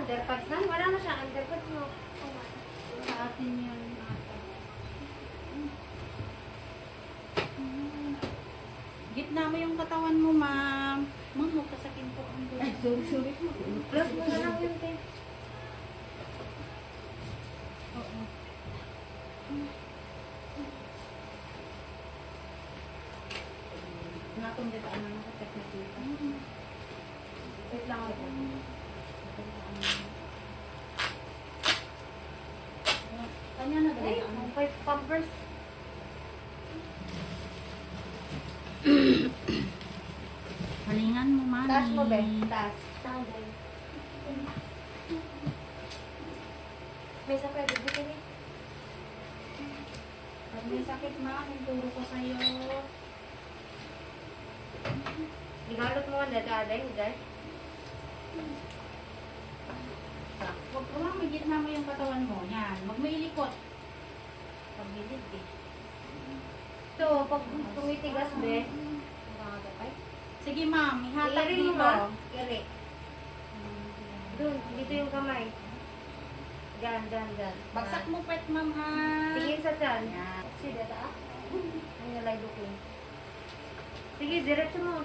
undercuts na. Wala na siya, undercuts mo. Sa atin yun. Gitna mo yung katawan mo, ma'am. Ma'am, huwag kasakin po ang dulo. Sorry. Plus mo na lang yun, te. Oo. Natong dito ano na check na dito. Wait lang ako. Kanya na Ay, dito. ang five pampers. Halingan mo, mami. Taas mo, be. Taas. May sa pwede dito ni. Pag may sakit, ma'am, ituro ko sa'yo. Igalot mo ang dadaday, guys. Huwag ko lang, may gitna mo yung katawan mo. Yan, huwag mo ilikot. Pagbilid eh. So, pag tumitigas, be. Sige, ma'am, ihatak Iiri dito. mo ba? Iiri. Doon, dito yung kamay. Gan. Bagsak mo pet, ma'am, ha? Tingin sa tiyan. Yan. Sige, data. Ang nalay dukin. Sige, diretso mo.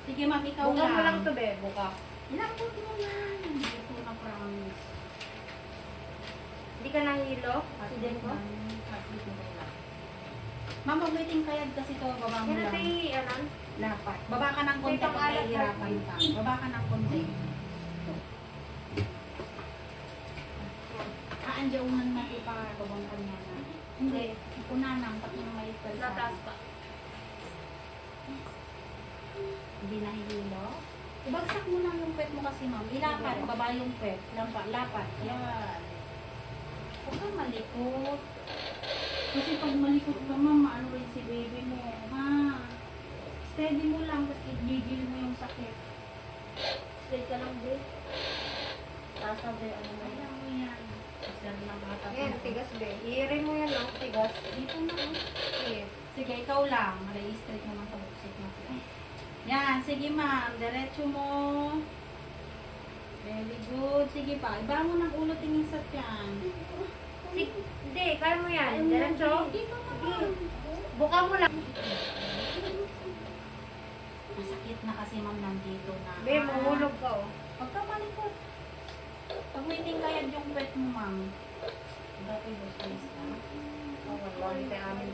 Sige, ma'am, ikaw Buka lang. mo lang to, be. Buka. Ilakot mo lang. Ito na promise. Hindi ka nahilo? Sige ko. Ma'am, mag-waiting kayad kasi to, baba mo Yan lang. natin, anan? Lapat. Baba ka ng konti May pag pangalan nahihirapan ka. Baba ka ng konti. Andiyan na ipakabang kanya na. Hindi. Unanang, pati na may Nataas pa. Hindi nahihilo. Ibagsak mo lang yung pet mo kasi, ma'am. Ilapat, baba yung pet. Lapat. Yan. Huwag kang malikot. Kasi pag malikot ka, ma'am, maano rin si baby mo. Ha? Steady mo lang, tapos igigil mo yung sakit. Stay ka lang, be. Tasa, be. Ano na yan? Alam mo yan. Kasi lang bata. Yan, tigas, be. Iiri mo yan, no? Tigas. Dito na. Sige. Sige, ikaw lang. Malay-straight naman sa buksik natin. Yan, sige ma'am. Diretso mo. Very good. Sige pa. Iba mo ng ulo tingin sa tiyan. Hindi, kaya mo yan. Diretso. Dito na Sige. ma'am. Buka mo lang. Masakit na kasi ma'am nandito na. Be, mahulog ka, oh. Huwag ka malikot. Pag may tingkayad yung pet mo ma'am. Dapat yung space ka.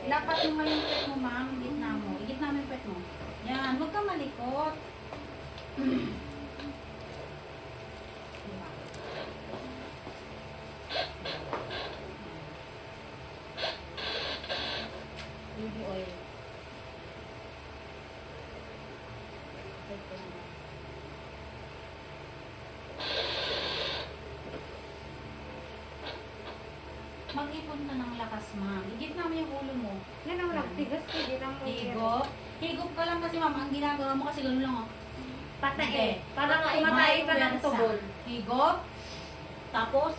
Lapat mo nga yung pet mo ma'am. Igitna mo. Igitna mo yung pet mo. Yan. Huwag ka malikot. Baby oil. Mag-ipon ka ng lakas ma'am. Igitna mo yung ulo mo. Yan ang nagtigas, hindi lang mo. Higop. Higop ka lang kasi ma'am. Ang ginagawa mo kasi gano'n lang oh. Patay Hindi. eh. Parang Patay, kumatay ka may ng pwersa. tubol. Higop. Tapos,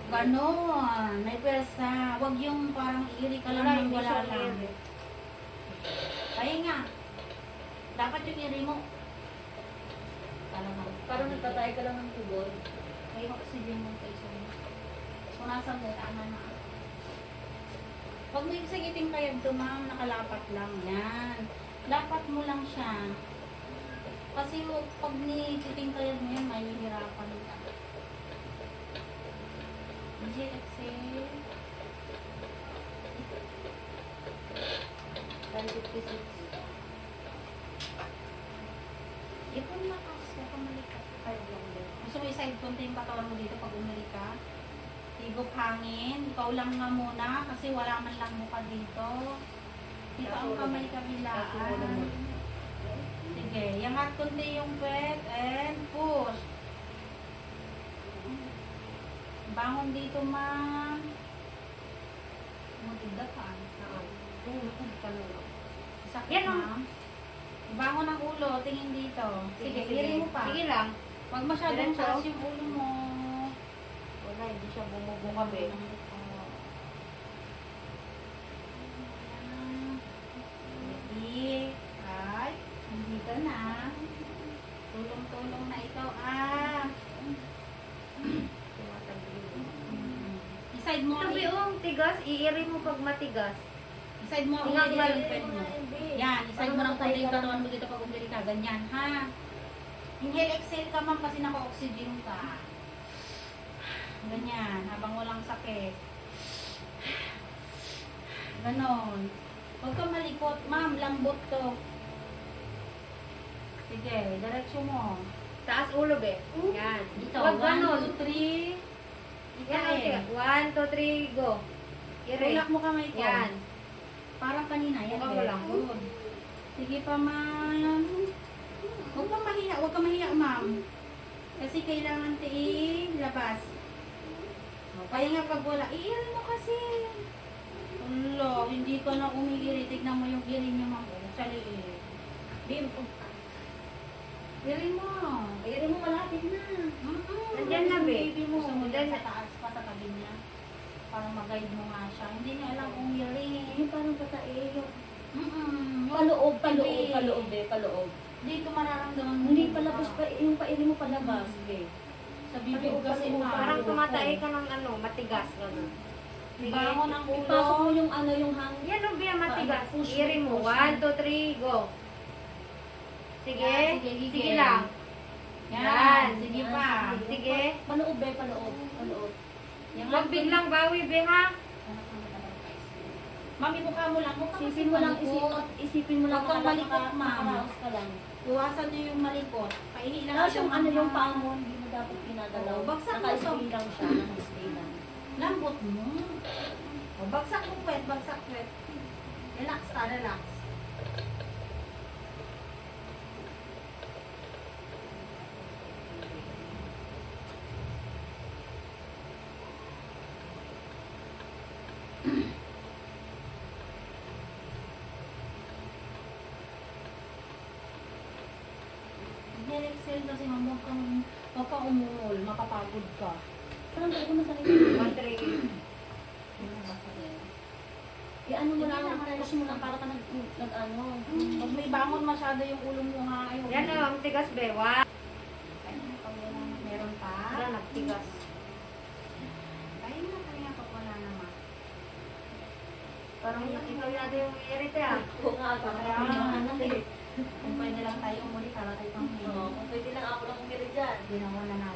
gano'n. May pwersa. Huwag yung parang iri ka lang ng Hindi wala siya lang. iri. Pahinga. Dapat yung iri mo. Parang nagtatay ka lang ng tubol. Ay, oxygen mo kayo sa mo. Kung nasa mo, tama na. Huwag mo yung sagiting kayo ito, ma'am. Nakalapat lang. Yan. Lapat mo lang siya. Kasi pag nikiting kayo mo yan, mahihirapan ka. Exhale. 56. Ipon lakas. Huwag kang malikat. Gusto mo i-side konti yung katawan mo dito pag umali ka? Higop hangin. Ikaw lang nga muna kasi wala man lang mukha dito. Dito ang kamay kabilaan. Sige. Yangat konti yung pet and push. Bangon dito, ma'am. Matigat ka. Sakit, Yan, oh. ma'am. Bangon ang ulo. Tingin dito. Sige, iri mo pa. Sige lang. Huwag masyadong Diretso. taas yung ulo mo. Wala, hindi siya bumubuka, be. Ready? Right. Nandito na. Tulong-tulong na side mo. Sabi yung tigas, iiri mo pag matigas. Side mo, Tingnan mo, i-side mo. Yan, i-side mo ng konti yung katawan mo dito pag umili ka. Ganyan, ha? Inhale, exhale ka ma'am kasi naka-oxygen ka. Ganyan, habang walang sakit. Ganon. Huwag kang malikot, ma'am. Lambot to. Sige, diretsyo mo. Taas ulo, be. Yan. Dito, Huwag 1, ganon. 2, 3. Yan, okay. Ikain. 1, 2, 3, go. Iri. Tulak mo kamay ko. Yan. Parang kanina. Yan, Mukha mo lang. Good. Sige pa, ma'am. Huwag kang mahiya. Huwag kang mahiya, ma'am. Kasi kailangan labas. Kaya nga pag wala, iirin mo kasi. Ulo, hindi ka na umiiri. Tignan mo yung iri niya, ma'am. Sa liit. Iri mo. Iri mo malapit na. Nandiyan na, be. Baby mo. Gusto mo Nandiyan din. sa taas pa sa tabi niya. Para mag-guide mo nga siya. Hindi niya alam kung iri. Yung parang patae. Yung Paloob, Hindi. paloob. Dito mararamdaman mo. Hindi palabas pa, yung paili mo palabas, be. Sa bibig kasi Paloob, na. parang tumatay ka ng ano, matigas. Ganun. Sige. Bangon ang ulo. Ipasok mo yung ano, yung hang. Yan o, Bea, matigas. Push mo, Iri mo. push 1, 2, 3, go. Sige. Yan, sige. Sige lang. Yan. Sige Yan, pa. Sige. Paloob, be, paloob. Yan Huwag biglang bawi, Be, ha? Mami, mukha mo lang. Mukha Isipin mo lang, isipin mo lang Huwag kang malikot, ma'am. nakaraos ka lang. Iwasan niyo yung malikot. Paihi lang Tapos siya, yung ano, ma'am. yung paa mo, hindi mo dapat pinagalaw. Oo, bagsak mo Naka-stay lang siya, naka-stay lang. Lambot mo. O, bagsak mo kwet, bagsak kwet. Relax ka, relax. Exhale kasi ma'am, huwag kang umungol, mapapagod ka. Parang bago mo sa 1, 3. ano mo Sige lang, lang, push mo lang para ka nag-ano. Pag may bangon masyado yung ulo mo nga. Yan o, ang tigas, Be. 1. Meron pa. Yan, nagtigas. Kaya pag wala naman. Parang ikaw yata yung irite, ah. Oo nga, parang Kaya, ako yung anak eh. Kung pwede lang tayo umuli, para tayo pang Oo, kung pwede lang ako lang umiri dyan. Ginawa na natin.